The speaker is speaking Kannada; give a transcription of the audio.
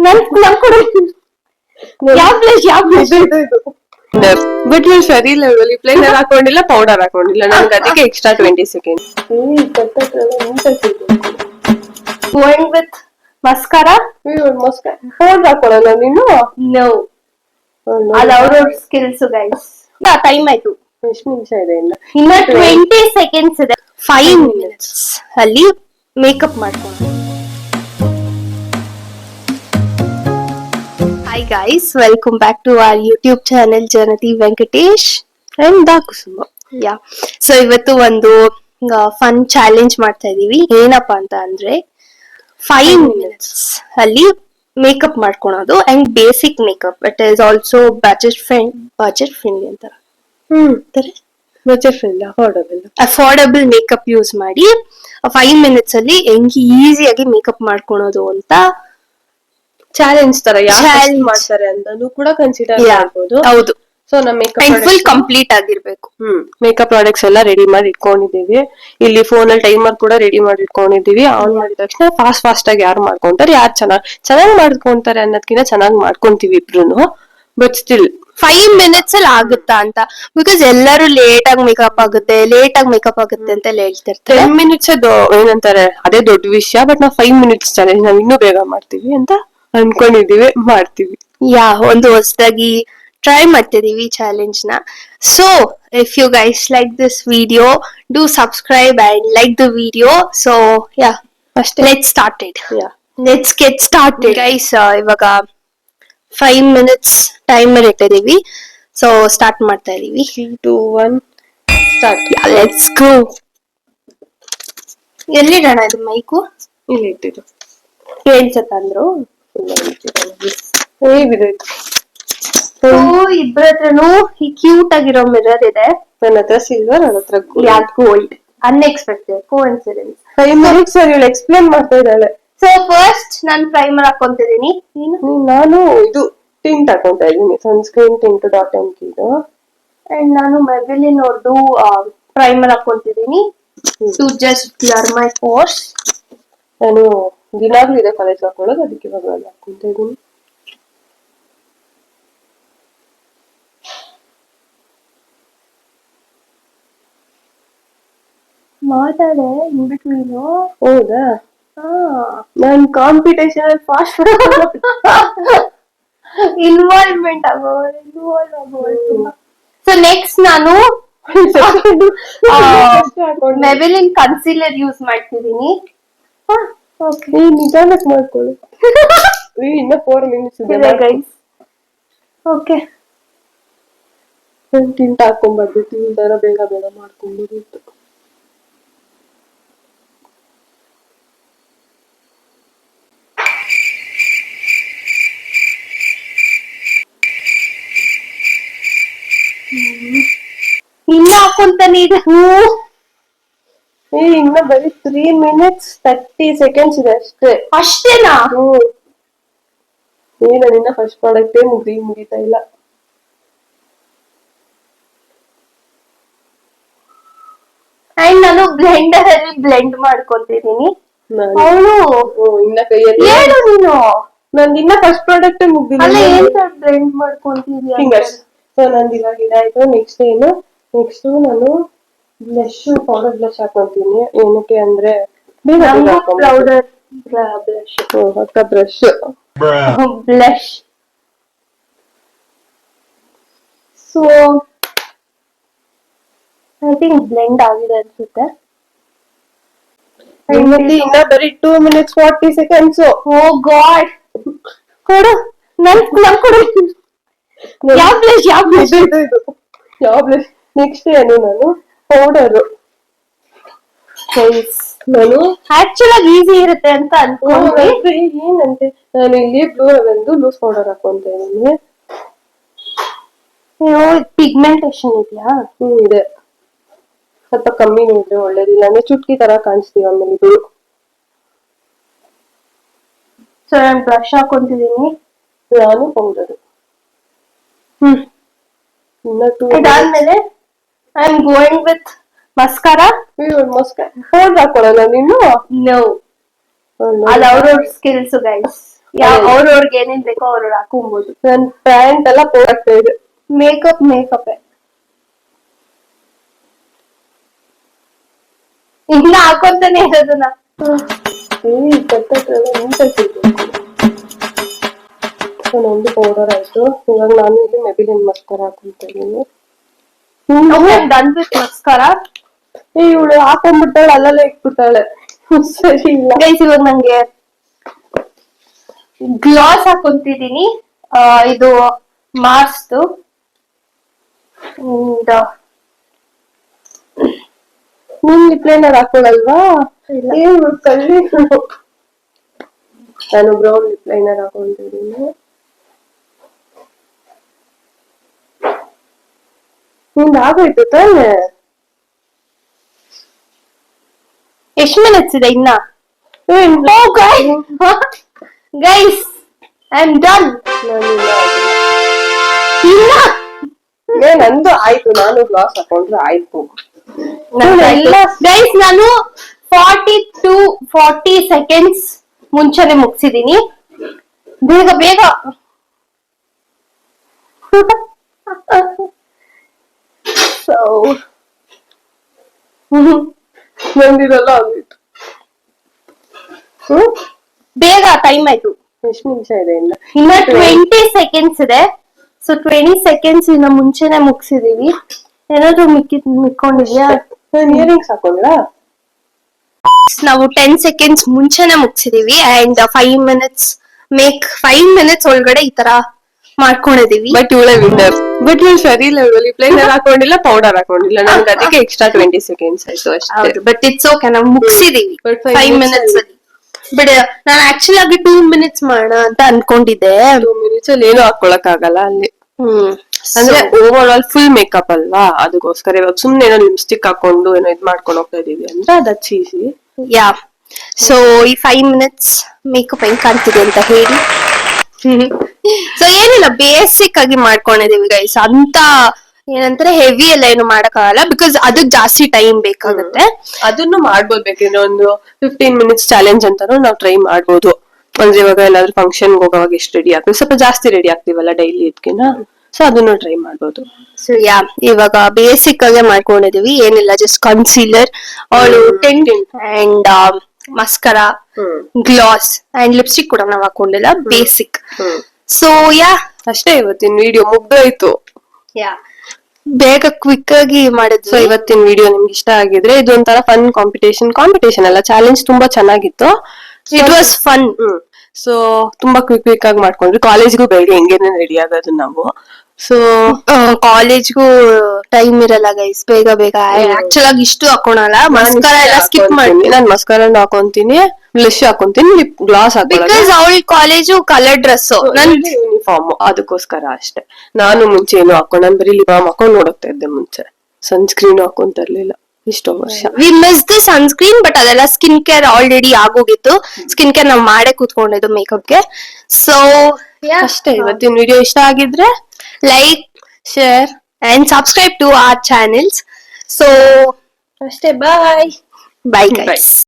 ನನ್ ಕೂಡ ಯಾವ ಬ್ಲಶ್ ಬಟ್ ನೀವು ಸರಿ ಲೆವೆಲ್ ಪ್ಲೇನರ್ ಹಾಕೊಂಡಿಲ್ಲ, ಪೌಡರ್ ಹಾಕೊಂಡಿಲ್ಲ, ನನ್ಗೆ ಅದಕ್ಕೆ extra 20 seconds. Going with mascara. Powder ಹಾಕೊಳ್ಳಲ್ಲ ನೀನು? ನೋ, ಅದು ಅವ್ರವ್ರ ಸ್ಕಿಲ್ಸ್ ಗೈಸ್. ಟೈಮ್ ಆಯ್ತು. ಎಷ್ಟು ನಿಮಿಷ ಇದೆ ಇನ್ನ 20 seconds ಇದೆ. 5 minutes ಅಲ್ಲಿ ಮೇಕಪ್ ಮಾಡ್ಕೊಂಡು. Hi guys, welcome back to our YouTube channel Janati Venkatesh and Dakusuma. Yeah, so ಇವತ್ತು ಒಂದು ಫನ್ ಚಾಲೆಂಜ್ ಮಾಡ್ತಾ ಇದೀವಿ. ಏನಪ್ಪಾ ಅಂತ ಅಂದ್ರೆ 5 minutes ಅಲ್ಲಿ ಮೇಕಪ್ ಮಾಡ್ಕೊಳೋದು and basic makeup. It is also budget friendly ಅಂತಾರ. ಅಫೋರ್ಡಬಲ್ ಮೇಕಪ್ ಯೂಸ್ ಮಾಡಿ 5 minutes ಅಲ್ಲಿ ಹೆಂಗೆ ಈಸಿಯಾಗಿ ಮೇಕಪ್ ಮಾಡ್ಕೊಳೋದು ಅಂತ ಚಾಲೆಂಜ್ ತರ ಯಾರು ಮಾಡ್ತಾರೆ ಅಂತ ಕೂಡ ಕನ್ಸಿಡರ್ ಮಾಡಬಹುದು. ಹೌದು. ಸೊ ನಮ್ಮ ಮೇಕಪ್ ಫುಲ್ ಕಂಪ್ಲೀಟ್ ಆಗಿರ್ಬೇಕು. ಮೇಕಪ್ ಪ್ರಾಡಕ್ಟ್ಸ್ ಎಲ್ಲ ರೆಡಿ ಮಾಡಿ ಇಟ್ಕೊಂಡಿದೀವಿ. ಇಲ್ಲಿ ಫೋನ್ ಅಲ್ಲಿ ಟೈಮರ್ ಕೂಡ ರೆಡಿ ಮಾಡಿ ಇಟ್ಕೊಂಡಿದೀವಿ. ಆನ್ ಮಾಡಿದ ತಕ್ಷಣ ಫಾಸ್ಟ್ ಆಗಿ ಯಾರು ಮಾಡ್ಕೊಂತಾರೆ, ಯಾರು ಚೆನ್ನಾಗಿ ಮಾಡ್ಕೊಂತಾರೆ ಅನ್ನೋದಕ್ಕಿಂತ ಚೆನ್ನಾಗಿ ಮಾಡ್ಕೊಂತೀವಿ ಇಬ್ರು. ಬಟ್ ಸ್ಟಿಲ್ 5 minutes ಅಲ್ಲಿ ಆಗುತ್ತಾ ಅಂತ, ಬಿಕಾಸ್ ಎಲ್ಲರೂ ಲೇಟ್ ಆಗಿ ಮೇಕಪ್ ಆಗುತ್ತೆ ಅಂತ ಹೇಳ್ತಿರ್ತಾರೆ. 10 minutes ಏನಂತಾರೆ ಅದೇ ದೊಡ್ಡ ವಿಷಯ. ಬಟ್ ನಾವು 5 minutes ಚಾಲೆಂಜ್ ನಾವು ಇನ್ನೂ ಬೇಗ ಮಾಡ್ತೀವಿ ಅಂತ ಅನ್ಕೊಂಡಿದೀವಿ, ಮಾಡ್ತೀವಿ. ಒಂದು ಹೊಸದಾಗಿ ಟ್ರೈ ಮಾಡ್ತಿದೀವಿ ಚಾಲೆಂಜ್ ನ. So if you guys like this video, do subscribe and like the video. So ಅಷ್ಟೇ, ಲೆಟ್ಸ್ ಗೆಟ್ ಸ್ಟಾರ್ಟೆಡ್ ಗೈಸ್. ಇವಾಗ 5 minutes ಟೈಮರ್ ಇಟ್ಟಿದೀವಿ. ಸೊ ಸ್ಟಾರ್ಟ್ ಮಾಡ್ತಾ ಇದೀವಿ. 3, 2, 1 ಸ್ಟಾರ್ಟ್. Let's go. ಎಲ್ಲಿಡೋಣ ಇದು ಮೈಕು? ಇಲ್ಲಿ ಇಟ್ಟಿದ್ದು ಕೇಳ್ಸತ್ತಂದ್ರು. ಇಬ್ಬರ ಹತ್ರನು ಈ ಕ್ಯೂಟ್ ಆಗಿರೋ ಮಿರರ್ ಇದೆ. ನನ್ನ ಹತ್ರ ಸಿಲ್ವರ್, ನನ್ನ ಹತ್ರ ಗೋಲ್ಡ್. Unexpected coincidence. 5 minutes ಇವಳು ಎಕ್ಸ್ಪ್ಲೇನ್ ಮಾಡ್ತಾ ಇದ್ದಾಳೆ. ಸೊ ಫಸ್ಟ್ ನಾನು ಪ್ರೈಮರ್ ಹಾಕೊಂತಿದೀನಿ. ನಾನು ಇದು ಟಿಂಟ್ ಹಾಕೊಂತಾ ಇದೀನಿ, ಸನ್ಸ್ಕ್ರೀನ್ ಟಿಂಟ್ .mk ಇದು. ಅಂಡ್ ನಾನು ಮೆಬಿಲಿನ್ ಅವ್ರದ್ದು ಪ್ರೈಮರ್ ಹಾಕೊಂತಿದೀನಿ to just blur my pores. ನಾನು ದಿನಾಗ್ಲೂ ಇದೆ ಕಾಲೇಜ್ ಹಾಕೊಳ್ಳೋದು, ಅದಕ್ಕೆ ಇವಾಗ ಹಾಕೊಂತ ಇದೀನಿ. ಮಾತಾಡೆ ಇನ್ ಬಿಟ್ವೀನ್. ಹೌದಾ? ನಾನು ಕಾಂಪಿಟೇಷನ್ ಅಲ್ಲಿ ಫಾಸ್ಟ್ ಇನ್ವಾಲ್ವ್ಮೆಂಟ್ ಸೊ ನೆಕ್ಸ್ಟ್ ನಾನು ಮೆಬಿಲಿನ್ ಕನ್ಸೀಲರ್ ಯೂಸ್ ಮಾಡ್ತಿದೀನಿ. ನಿಧಾನಕ್ಕೆ ಮಾಡ್ಕೊಳ್ಳಿ. ಇನ್ನ 4 minutes ಇದೆ ಗೈಸ್. Okay, tint ಹಾಕೊಂಡ್ಬರ್ಬೇಕು. ಈ ತರ ಬೇಗ ಮಾಡ್ಕೊಂಡ್ಬಿಟ್ಟು ಇನ್ನ ಹಾಕೊಂತಾನೆ ಇದೆ. ಇನ್ನ ಬರೀ 3 minutes 30 seconds ಇದೆ ಅಷ್ಟೇ. ಅಷ್ಟೇನಾ? ನಿನ್ನ ಫಸ್ಟ್ ಪ್ರಾಡಕ್ಟೇ ಮುಗಿತಾ ಇಲ್ಲ. ಅಂಡ್ ನಾನು ಬ್ಲೆಂಡರ್ ಅಲ್ಲಿ ಬ್ಲೆಂಡ್ ಮಾಡ್ಕೊಂತಿದೀನಿ. ಅವಳು ಇನ್ನ ಕೈಯಲ್ಲಿ ಏನು ನೀನು ನಂದು ಇನ್ನ ಫಸ್ಟ್ ಪ್ರಾಡಕ್ಟೇ ಮುಗಿದಿಲ್ಲ. ಬ್ಲೆಂಡ್ ಮಾಡ್ಕೊಂತಿದೀಯ? ಸೊ ನಂದು ಇವಾಗ ಇದಾಯ್ತು. ನೆಕ್ಸ್ಟ್ ನಾನು ಬ್ಲಶ್, ಪೌಡರ್ ಬ್ಲಶ್ ಹಾಕೊಂತೀನಿ. ಏನಕ್ಕೆ ಅಂದ್ರೆ powder blush blush. So I think blend ಆಗಿದೆ ಅನ್ಸುತ್ತೆ. ಇನ್ನ ಬರೀ 2 minutes 40 seconds. ಓ ಗಾಡ್, ಕೊಡು ನನ್ ಕೊಡು. ಯಾವ ಬ್ಲಶ್? ನೆಕ್ಸ್ಟ್ ಏನು, ನಾನು ಪೌಡರ್. ನಾನು ಆಕ್ಚುಲ್ ಆಗಿ ಈಸಿ ಇರುತ್ತೆ ಅಂತ ಅನ್ಕೊಂಡ್ರೆ ಏನಂತೆ, ನಾನು ಇಲ್ಲಿ ಬ್ಲೂ ಒಂದು ಲೂಸ್ ಪೌಡರ್ ಹಾಕೊಂತ ಇದೀನಿ. ಪಿಗ್ಮೆಂಟೇಶನ್ ಇದೆಯಾ? ಇದೆ, ಸ್ವಲ್ಪ ಕಮ್ಮಿ ಇದ್ರೆ ಒಳ್ಳೇದಿಲ್ಲ ಅಂದ್ರೆ ಚುಟ್ಕಿ ತರ ಕಾಣಿಸ್ತೀವಿ ಆಮೇಲೆ ಇದು. ಸೊ ನಾನು ಬ್ರಷ್ ಹಾಕೊಂತಿದೀನಿ. ನಾನು ಪೌಡರ್. ಇದಾದ್ಮೇಲೆ I am going with mascara. Powder ಹಾಕೊಳ್ಳಲ್ಲ ನೀನು? ನೋ, ಅದು ಅವ್ರವ್ರ ಸ್ಕಿಲ್ಸ್ ಗೈಸ್. ಅವ್ರವ್ರಿಗೆ ಏನೇನ್ ಬೇಕೋ ಅವ್ರವ್ರು ಹಾಕೊಬಹುದು. ನನ್ ಪ್ಯಾಂಟ್ ಎಲ್ಲ ಆಗ್ತಾ ಇದೆ. ಮೇಕಪ್ ಇನ್ನ ಹಾಕೊಂತಾನೆ ಇರೋದನ್ನ. ನಂದು ಪೌಡರ್ ಆಯ್ತು. ಇವಾಗ ನಾನು ಇದು ಮೆಬಿಲಿನ್ ಮಸ್ಕರ ಹಾಕೊಂತ ಇದೀನಿ. Done with ಮಸ್ಕರ. ಇವಳು ಹಾಕೊಂಡ್ಬಿಟ್ಟಾಳೆ, ಅಲ್ಲಲ್ಲೇ ಇಟ್ಬಿಟ್ಟಾಳೆ. ಸರಿ ಇಲ್ಲ ಗೈಸ್, ಇವಾಗ ನಂಗೆ ಗ್ಲಾಸ್ ಹಾಕೊಂತಿದೀನಿ. ಇದು ಮಾರ್ಸ್ದು. ನೀನ್ ಲಿಪ್ಲೈನರ್ ಹಾಕೊಳಲ್ವಾ? ನಾನು ಬ್ರೌನ್ ಲಿಪ್ಲೈನರ್ ಹಾಕೊಂಡಿದ್ದೀನಿ. ನಿಂದ ಆಗೋಯ್ತು ತಾನೆ? ಎಷ್ಟು ಮಿನಿಟ್ಸ್ ಇದೆ ಇನ್ನ? Guys, I am done. ನಂದು ಆಯ್ತು, ನಾನು ಗ್ಲಾಸ್ ಹಾಕೊಂಡ್ರೆ ಆಯ್ತು. ಗೈಸ್, ನಾನು 40 ಸೆಕೆಂಡ್ಸ್ ಮುಂಚೆನೆ ಮುಗಿಸಿದೀನಿ. ಬೇಗ ಬೇಗ. ನಂದಿರಲ್ಲ ಆಗೋಯ್ತು. ಬೇಗ ಟೈಮ್ ಆಯ್ತು. ಎಷ್ಟು ನಿಮಿಷ ಇದೆ ಇನ್ನ? 20 ಸೆಕೆಂಡ್ಸ್ ಇದೆ. ಸೊ 20 ಸೆಕೆಂಡ್ಸ್ ಇನ್ನ ಮುಂಚೆನೆ ಮುಗಿಸಿದೀವಿ. ಏನಾದ್ರು ಮಿಕ್ಕೊಂಡಿದ್ಯಾ? ಇಯರಿಂಗ್ಸ್ ಹಾಕೊಂಡ್ರ? ನಾವು 10 ಸೆಕೆಂಡ್ಸ್ ಮುಂಚೆನೆ ಮುಗಿಸಿದೀವಿ. ಅಂಡ್ 5 ಮಿನಿಟ್ಸ್ ಒಳಗಡೆ ಈ ತರ ಮಾಡ್ಕೊಂಡಿದೀವಿ. ಬಟ್ ಇವಳೆ ವಿನ್ನರ್. ಬಟ್ ಇವಳು ಸರಿ ಇಲ್ಲ, ಇವಳು ಲಿಪ್ಲೈನರ್ ಹಾಕೊಂಡಿಲ್ಲ, ಪೌಡರ್ ಹಾಕೊಂಡಿಲ್ಲ. ನನ್ಗೆ ಅದಕ್ಕೆ ಎಕ್ಸ್ಟ್ರಾ 20 ಸೆಕೆಂಡ್ಸ್ ಆಯ್ತು ಅಷ್ಟೇ. ಬಟ್ ಇಟ್ಸ್ ಓಕೆ, ನಾವು ಮುಗಿಸಿದೀವಿ 5 ಮಿನಿಟ್ಸ್ ಅಲ್ಲಿ. ಬಟ್ ನಾನು ಆಕ್ಚುಲಿ ಆಗಿ 2 ಮಿನಿಟ್ಸ್ ಮಾಡೋಣ ಅಂತ ಅನ್ಕೊಂಡಿದ್ದೆ. 2 ಮಿನಿಟ್ಸ್ ಅಲ್ಲಿ ಏನು ಹಾಕೊಳಕ್ ಆಗಲ್ಲ ಅಲ್ಲಿ. ಅಂದ್ರೆ ಓವರ್ ಆಲ್ ಫುಲ್ ಮೇಕಪ್ ಅಲ್ವಾ, ಅದಕ್ಕೋಸ್ಕರ ಇವಾಗ ಸುಮ್ನೆ ಏನೋ ಲಿಪ್ಸ್ಟಿಕ್ ಹಾಕೊಂಡು ಏನೋ ಇದ್ ಮಾಡ್ಕೊಂಡು ಹೋಗ್ತಾ ಇದೀವಿ ಅಂದ್ರೆ ಅದಕ್ಕೆ ಈಸಿ. ಯಾ, ಸೊ ಈ 5 ಮಿನಿಟ್ಸ್ ಮೇಕಪ್ ಹೆಂಗ್ ಕಾಣ್ತಿದೆ ಅಂತ ಹೇಳಿ. ಸೊ ಏನಿಲ್ಲ, ಬೇಸಿಕ್ ಆಗಿ ಮಾಡ್ಕೊಂಡಿದೀವಿ ಗೈಸ್. ಅಂತ ಏನಂತಾರೆ ಹೆವಿ ಎಲ್ಲ ಏನು ಮಾಡಕ್ಕಾಗಲ್ಲ, ಬಿಕಾಸ್ ಅದಕ್ ಜಾಸ್ತಿ ಟೈಮ್ ಬೇಕಾಗುತ್ತೆ. ಅದನ್ನು ಮಾಡ್ಬೋದು, ಬೇಕಿದ್ರೆ ಒಂದು 15 ಮಿನಿಟ್ಸ್ ಚಾಲೆಂಜ್ ಅಂತಾನು ನಾವು ಟ್ರೈ ಮಾಡ್ಬೋದು. ಅಂದ್ರೆ ಇವಾಗ ಎಲ್ಲಾದ್ರೂ ಫಂಕ್ಷನ್ ಹೋಗೋವಾಗ ಎಷ್ಟು ರೆಡಿ ಆಗ್ತೀವಿ, ಸ್ವಲ್ಪ ಜಾಸ್ತಿ ರೆಡಿ ಆಗ್ತೀವಲ್ಲ ಡೈಲಿ ಇದಕ್ಕಿನ, ಸೊ ಅದನ್ನು ಟ್ರೈ ಮಾಡ್ಬೋದು. ಸೊ ಯಾ, ಇವಾಗ ಬೇಸಿಕ್ ಆಗಿ ಮಾಡ್ಕೊಂಡಿದೀವಿ. ಏನಿಲ್ಲ, ಜಸ್ಟ್ ಕನ್ಸೀಲರ್, ಅವಳು tint and mascara, gloss and lipstick ಕೂಡ ನಾವ್ ಹಾಕೊಂಡಿಲ್ಲ, ಬೇಸಿಕ್. ಸೊ ಯಾ, ಅಷ್ಟೇ. ಇವತ್ತಿನ ವಿಡಿಯೋ ಮುಗ್ದೋಯ್ತು. ಯಾ, ಬೇಗ ಕ್ವಿಕ್ ಆಗಿ ಮಾಡಿದ್ವಿ. ಸೊ ಇವತ್ತಿನ ವಿಡಿಯೋ ನಿಮ್ಗೆ ಇಷ್ಟ ಆಗಿದ್ರೆ, ಇದೊಂಥರ ಫನ್ ಕಾಂಪಿಟೇಷನ್ ಅಲ್ಲ, ಚಾಲೆಂಜ್ ತುಂಬಾ ಚೆನ್ನಾಗಿತ್ತು. It was fun. ಸೊ ತುಂಬಾ ಕ್ವಿಕ್ ಆಗಿ ಮಾಡ್ಕೊಂಡ್ವಿ. ಕಾಲೇಜ್ಗೂ ಬೇಗ ಹೆಂಗೇನೆ ರೆಡಿ ಆಗೋದು ನಾವು. ಸೊ ಕಾಲೇಜ್ಗೂ ಟೈಮ್ ಇರಲ್ಲ ಗೈಸ್, ಬೇಗ ಆಕ್ಚುಲ್ ಆಗಿ ಇಷ್ಟು ಹಾಕೋಣಲ್ಲ. ಮಸ್ಕರ ಎಲ್ಲ ಸ್ಕಿಪ್ ಮಾಡ್ತೀನಿ. ನಾನು ಮಸ್ಕರ ಹಾಕೊಂತೀನಿ, ಬ್ಲಶ್ ಹಾಕೊಂತೀನಿ, ಲಿಪ್ ಗ್ಲಾಸ್ ಹಾಕೋಲ್ಲ. ಬಿಕಾಸ್ ಅವಳ ಕಾಲೇಜು ಕಲರ್ ಡ್ರೆಸ್, ನನ್ ಯೂನಿಫಾರ್ಮ್, ಅದಕ್ಕೋಸ್ಕರ ಅಷ್ಟೇ. ನಾನು ಮುಂಚೆ ಏನು ಹಾಕೊಂಡು, ನಾನು ಬರೀ ಲಿಪ್ ಬಾಮ್ ಹಾಕೊಂಡು ನೋಡೋಗ್ತಾ ಇದ್ದೆ ಮುಂಚೆ. ಸನ್ಸ್ಕ್ರೀನ್ ಹಾಕೊಂತ ಇರ್ಲಿಲ್ಲ ಇಷ್ಟೋ ವರ್ಷ. V miss the sunscreen, but ಅದೆಲ್ಲ ಸ್ಕಿನ್ ಕೇರ್ ಆಲ್ರೆಡಿ ಆಗೋಗಿತ್ತು. ಸ್ಕಿನ್ ಕೇರ್ ನಾವ್ ಮಾಡೇ ಕೂತ್ಕೊಂಡಿದ್ದು ಮೇಕಪ್ಗೆ. ಸೊ ಅಷ್ಟೇ. ಇವತ್ತಿನ ವಿಡಿಯೋ ಇಷ್ಟ ಆಗಿದ್ರೆ like, share and subscribe to our channels. So ಅಷ್ಟೇ. Bye guys.